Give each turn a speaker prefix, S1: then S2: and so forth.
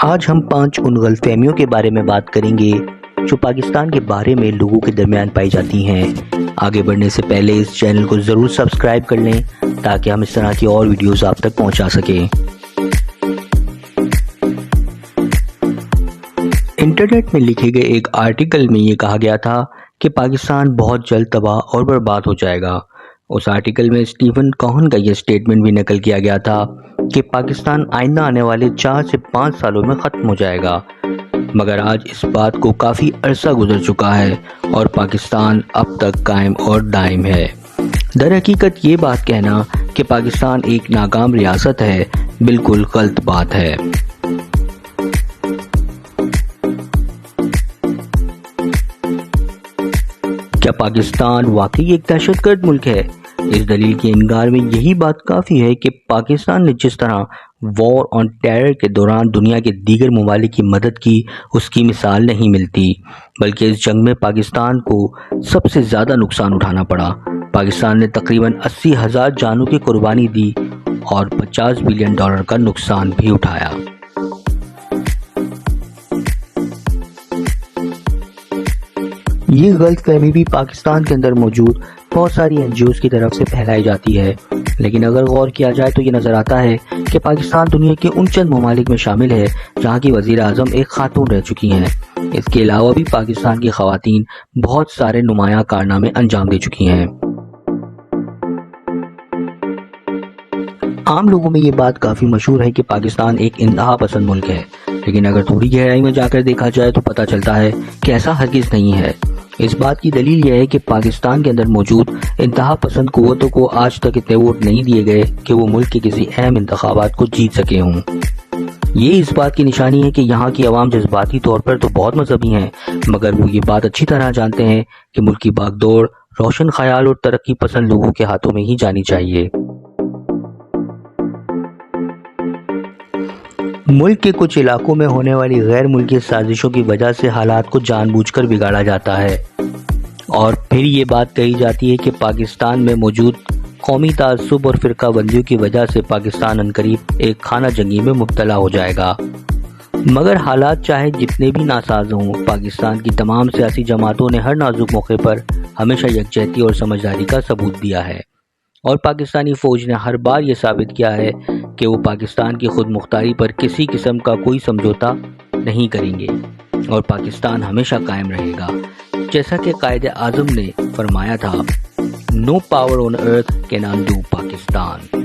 S1: آج ہم 5 ان غلط فہمیوں کے بارے میں بات کریں گے جو پاکستان کے بارے میں لوگوں کے درمیان پائی جاتی ہیں۔ آگے بڑھنے سے پہلے اس چینل کو ضرور سبسکرائب کر لیں تاکہ ہم اس طرح کی اور ویڈیوز آپ تک پہنچا سکیں۔ انٹرنیٹ میں لکھے گئے ایک آرٹیکل میں یہ کہا گیا تھا کہ پاکستان بہت جلد تباہ اور برباد ہو جائے گا۔ اس آرٹیکل میں اسٹیون کوہن کا یہ سٹیٹمنٹ بھی نقل کیا گیا تھا کہ پاکستان آئندہ آنے والے 4 سے 5 سالوں میں ختم ہو جائے گا، مگر آج اس بات کو کافی عرصہ گزر چکا ہے اور پاکستان اب تک قائم اور دائم ہے۔ در حقیقت یہ بات کہنا کہ پاکستان ایک ناکام ریاست ہے بالکل غلط بات ہے۔ کیا پاکستان واقعی ایک دہشت گرد ملک ہے؟ اس دلیل کی انکار میں یہی بات کافی ہے کہ پاکستان نے جس طرح وار آن ٹیرر کے دوران دنیا کے دیگر ممالک کی مدد کی، اس کی مثال نہیں ملتی، بلکہ اس جنگ میں پاکستان کو سب سے زیادہ نقصان اٹھانا پڑا۔ پاکستان نے تقریباً 80,000 جانوں کی قربانی دی اور $50 بلین کا نقصان بھی اٹھایا۔ یہ غلط فہمی بھی پاکستان کے اندر موجود بہت ساری NGOs کی طرف سے پھیلائی جاتی ہے، لیکن اگر غور کیا جائے تو یہ نظر آتا ہے کہ پاکستان دنیا کے ان چند ممالک میں شامل ہے جہاں کی وزیر اعظم ایک خاتون رہ چکی ہیں۔ اس کے علاوہ بھی پاکستان کی خواتین بہت سارے نمایاں کارنامے انجام دے چکی ہیں۔ عام لوگوں میں یہ بات کافی مشہور ہے کہ پاکستان ایک انتہا پسند ملک ہے، لیکن اگر تھوڑی گہرائی میں جا کر دیکھا جائے تو پتہ چلتا ہے کہ ایسا ہرگز نہیں ہے۔ اس بات کی دلیل یہ ہے کہ پاکستان کے اندر موجود انتہا پسند قوتوں کو آج تک اتنے ووٹ نہیں دیے گئے کہ وہ ملک کے کسی اہم انتخابات کو جیت سکے ہوں۔ یہ اس بات کی نشانی ہے کہ یہاں کی عوام جذباتی طور پر تو بہت مذہبی ہیں، مگر وہ یہ بات اچھی طرح جانتے ہیں کہ ملک کی باغ دوڑ روشن خیال اور ترقی پسند لوگوں کے ہاتھوں میں ہی جانی چاہیے۔ ملک کے کچھ علاقوں میں ہونے والی غیر ملکی سازشوں کی وجہ سے حالات کو جان بوجھ کر بگاڑا جاتا ہے، اور پھر یہ بات کہی جاتی ہے کہ پاکستان میں موجود قومی تعصب اور فرقہ بندیوں کی وجہ سے پاکستان عنقریب ایک خانہ جنگی میں مبتلا ہو جائے گا۔ مگر حالات چاہے جتنے بھی ناساز ہوں، پاکستان کی تمام سیاسی جماعتوں نے ہر نازک موقع پر ہمیشہ یکجہتی اور سمجھداری کا ثبوت دیا ہے، اور پاکستانی فوج نے ہر بار یہ ثابت کیا ہے کہ وہ پاکستان کی خود مختاری پر کسی قسم کا کوئی سمجھوتا نہیں کریں گے، اور پاکستان ہمیشہ قائم رہے گا۔ جیسا کہ قائد اعظم نے فرمایا تھا، "No power on earth can undo Pakistan."